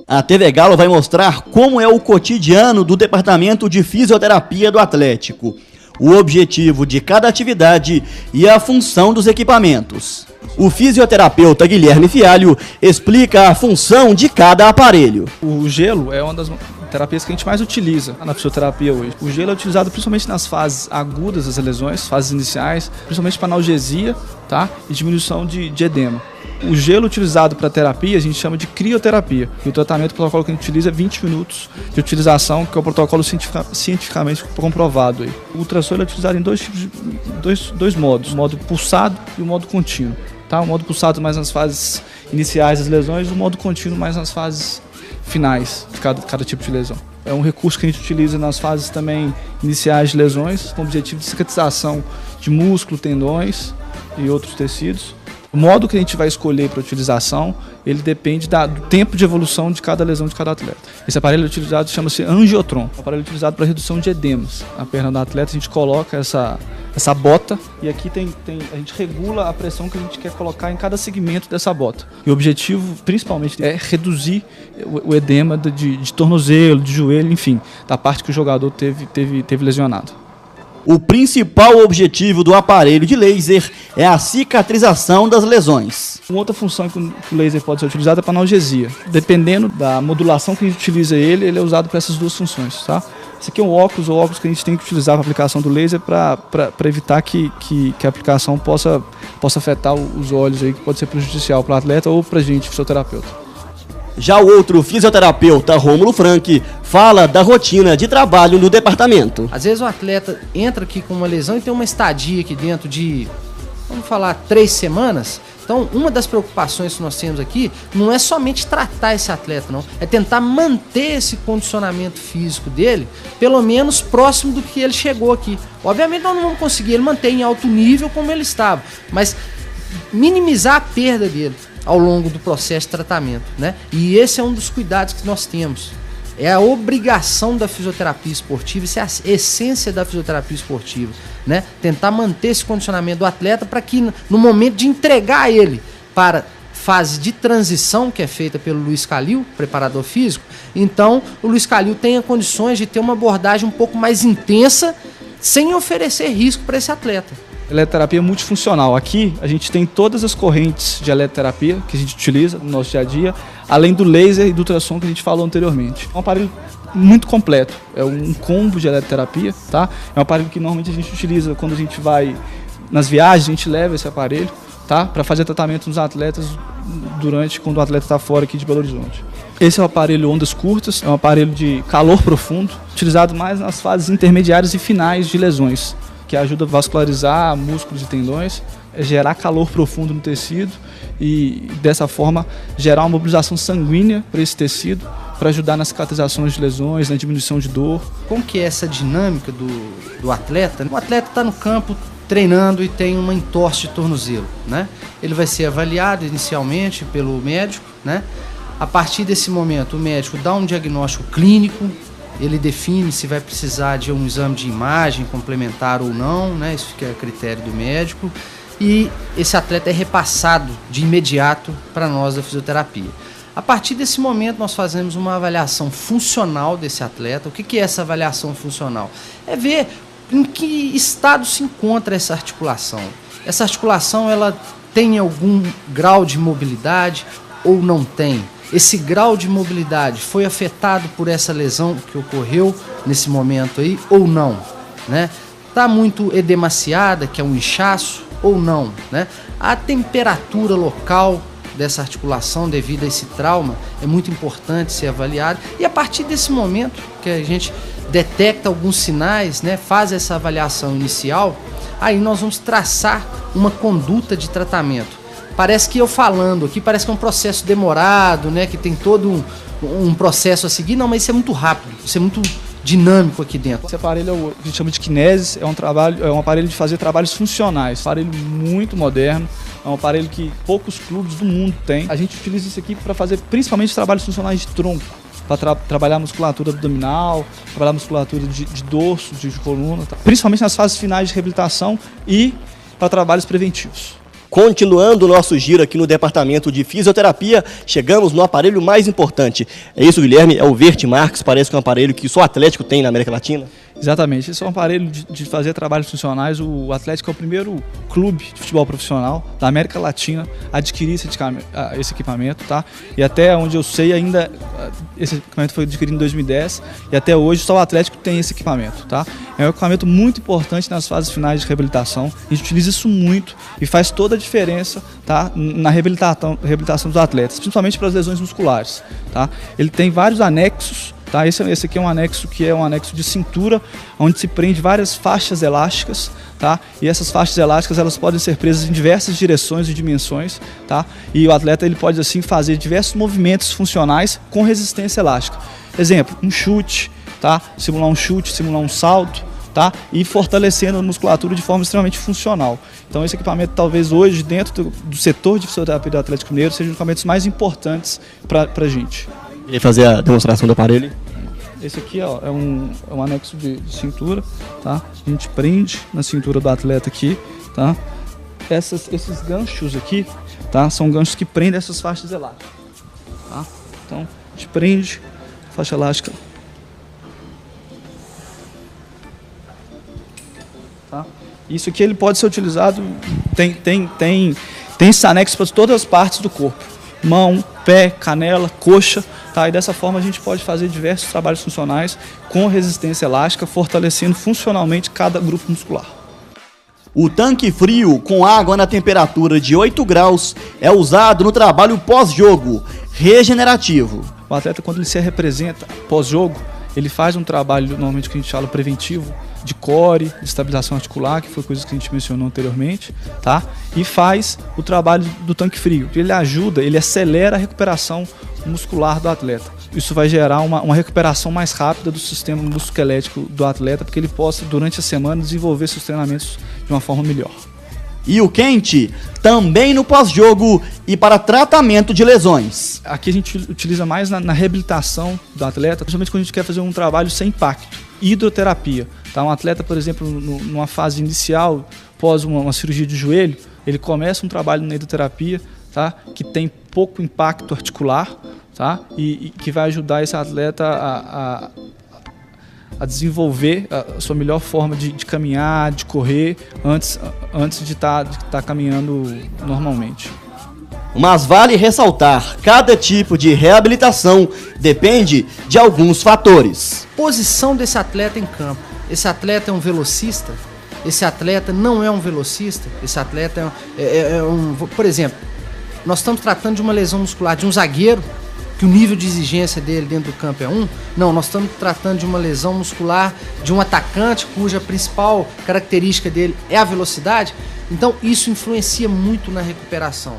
A TV Galo vai mostrar como é o cotidiano do Departamento de Fisioterapia do Atlético, o objetivo de cada atividade e a função dos equipamentos. O fisioterapeuta Guilherme Fialho explica a função de cada aparelho. O gelo é uma das terapias que a gente mais utiliza na fisioterapia hoje. O gelo é utilizado principalmente nas fases agudas das lesões, fases iniciais, principalmente para analgesia, tá? E diminuição de edema. O gelo utilizado para terapia a gente chama de crioterapia. E o tratamento, o protocolo que a gente utiliza é 20 minutos de utilização, que é o protocolo cientificamente comprovado. Aí. O ultrassom é utilizado em dois modos, o modo pulsado e o modo contínuo. Tá? O modo pulsado mais nas fases iniciais das lesões, o modo contínuo mais nas fases finais de cada tipo de lesão. É um recurso que a gente utiliza nas fases também iniciais de lesões, com o objetivo de cicatrização de músculo, tendões e outros tecidos. O modo que a gente vai escolher para utilização, ele depende do tempo de evolução de cada lesão de cada atleta. Esse aparelho utilizado chama-se angiotron, um aparelho utilizado para redução de edemas. Na perna do atleta a gente coloca essa bota e aqui a gente regula a pressão que a gente quer colocar em cada segmento dessa bota. E o objetivo, principalmente, é reduzir o edema de tornozelo, de joelho, enfim, da parte que o jogador teve lesionado. O principal objetivo do aparelho de laser é a cicatrização das lesões. Uma outra função que o laser pode ser utilizado é para analgesia. Dependendo da modulação que a gente utiliza ele é usado para essas duas funções. Tá? Esse aqui é o óculos que a gente tem que utilizar para a aplicação do laser para evitar que a aplicação possa afetar os olhos, aí, que pode ser prejudicial para o atleta ou para a gente, fisioterapeuta. Já o outro fisioterapeuta, Rômulo Franck, fala da rotina de trabalho no departamento. Às vezes o atleta entra aqui com uma lesão e tem uma estadia aqui dentro de, vamos falar, 3 semanas. Então, uma das preocupações que nós temos aqui não é somente tratar esse atleta, não. É tentar manter esse condicionamento físico dele, pelo menos próximo do que ele chegou aqui. Obviamente, nós não vamos conseguir ele manter em alto nível como ele estava, mas minimizar a perda dele ao longo do processo de tratamento, né? E esse é um dos cuidados que nós temos. É a obrigação da fisioterapia esportiva, isso é a essência da fisioterapia esportiva, né? Tentar manter esse condicionamento do atleta para que no momento de entregar ele para fase de transição, que é feita pelo Luiz Calil, preparador físico, então o Luiz Calil tenha condições de ter uma abordagem um pouco mais intensa, sem oferecer risco para esse atleta. Eletroterapia multifuncional. Aqui a gente tem todas as correntes de eletroterapia que a gente utiliza no nosso dia a dia, além do laser e do ultrassom que a gente falou anteriormente. É um aparelho muito completo, é um combo de eletroterapia, tá? É um aparelho que normalmente a gente utiliza quando a gente vai nas viagens, a gente leva esse aparelho, tá? Para fazer tratamento nos atletas quando o atleta está fora aqui de Belo Horizonte. Esse é o aparelho ondas curtas, é um aparelho de calor profundo, utilizado mais nas fases intermediárias e finais de lesões, que ajuda a vascularizar músculos e tendões, gerar calor profundo no tecido e, dessa forma, gerar uma mobilização sanguínea para esse tecido, para ajudar nas cicatrizações de lesões, na diminuição de dor. Como que é essa dinâmica do atleta? O atleta está no campo treinando e tem uma entorse de tornozelo, né? Ele vai ser avaliado inicialmente pelo médico, né? A partir desse momento, o médico dá um diagnóstico clínico, ele define se vai precisar de um exame de imagem complementar ou não, né? Isso fica a critério do médico. E esse atleta é repassado de imediato para nós da fisioterapia. A partir desse momento, nós fazemos uma avaliação funcional desse atleta. O que é essa avaliação funcional? É ver em que estado se encontra essa articulação. Essa articulação, ela tem algum grau de mobilidade ou não tem? Esse grau de mobilidade foi afetado por essa lesão que ocorreu nesse momento aí ou não, né? Tá muito edemaciada, que é um inchaço, ou não, né? A temperatura local dessa articulação devido a esse trauma é muito importante ser avaliada, e a partir desse momento que a gente detecta alguns sinais, né, faz essa avaliação inicial, aí nós vamos traçar uma conduta de tratamento. Parece que eu falando aqui, parece que é um processo demorado, né, que tem todo um processo a seguir. Não, mas isso é muito rápido, isso é muito dinâmico aqui dentro. Esse aparelho é o que a gente chama de Kinesis, é um aparelho de fazer trabalhos funcionais. Um aparelho muito moderno, é um aparelho que poucos clubes do mundo têm. A gente utiliza isso aqui para fazer principalmente trabalhos funcionais de tronco, para trabalhar a musculatura abdominal, trabalhar a musculatura de dorso, de coluna, tá? Principalmente nas fases finais de reabilitação e para trabalhos preventivos. Continuando o nosso giro aqui no departamento de fisioterapia, chegamos no aparelho mais importante. É isso, Guilherme? É o Vertimarx, parece que é um aparelho que só o Atlético tem na América Latina? Exatamente, esse é um aparelho de fazer trabalhos funcionais. O Atlético é o primeiro clube de futebol profissional da América Latina a adquirir esse equipamento, tá? E até onde eu sei, ainda esse equipamento foi adquirido em 2010 e até hoje só o Atlético tem esse equipamento, tá? É um equipamento muito importante nas fases finais de reabilitação. A gente utiliza isso muito e faz toda a diferença, tá? Na reabilitação dos atletas, principalmente para as lesões musculares, tá? Ele tem vários anexos. Tá, esse aqui é um anexo de cintura, onde se prende várias faixas elásticas, tá? E essas faixas elásticas elas podem ser presas em diversas direções e dimensões, tá? E o atleta ele pode assim fazer diversos movimentos funcionais com resistência elástica. Exemplo, um chute, tá? Simular um chute, simular um salto, tá? E fortalecendo a musculatura de forma extremamente funcional. Então esse equipamento talvez hoje dentro do setor de fisioterapia do Atlético Mineiro seja um dos equipamentos mais importantes para a gente. Queria fazer a demonstração do aparelho. Esse aqui ó, é um anexo de cintura, tá? A gente prende na cintura do atleta aqui, tá? Esses ganchos aqui, tá? São ganchos que prendem essas faixas elásticas, tá? Então a gente prende a faixa elástica, tá? Isso aqui ele pode ser utilizado, tem esses anexos para todas as partes do corpo, mão, pé, canela, coxa, tá? E dessa forma a gente pode fazer diversos trabalhos funcionais com resistência elástica, fortalecendo funcionalmente cada grupo muscular. O tanque frio com água na temperatura de 8 graus é usado no trabalho pós-jogo regenerativo. O atleta, quando ele se representa pós-jogo, ele faz um trabalho normalmente que a gente fala preventivo, de core, de estabilização articular, que foi coisa que a gente mencionou anteriormente, tá? E faz o trabalho do tanque frio. Ele ajuda, ele acelera a recuperação muscular do atleta. Isso vai gerar uma recuperação mais rápida do sistema musculoesquelético do atleta, porque ele possa, durante a semana, desenvolver seus treinamentos de uma forma melhor. E o quente também no pós-jogo e para tratamento de lesões. Aqui a gente utiliza mais na reabilitação do atleta, principalmente quando a gente quer fazer um trabalho sem impacto. Hidroterapia. Tá? Um atleta, por exemplo, numa fase inicial, após uma cirurgia de joelho, ele começa um trabalho na hidroterapia, tá? Que tem pouco impacto articular, tá? E que vai ajudar esse atleta a desenvolver a sua melhor forma de caminhar, de correr, antes de estar caminhando normalmente. Mas vale ressaltar, cada tipo de reabilitação depende de alguns fatores. Posição desse atleta em campo. Esse atleta é um velocista? Esse atleta não é um velocista? Esse atleta por exemplo, nós estamos tratando de uma lesão muscular de um zagueiro, que o nível de exigência dele dentro do campo é 1. Não, nós estamos tratando de uma lesão muscular de um atacante cuja principal característica dele é a velocidade. Então isso influencia muito na recuperação.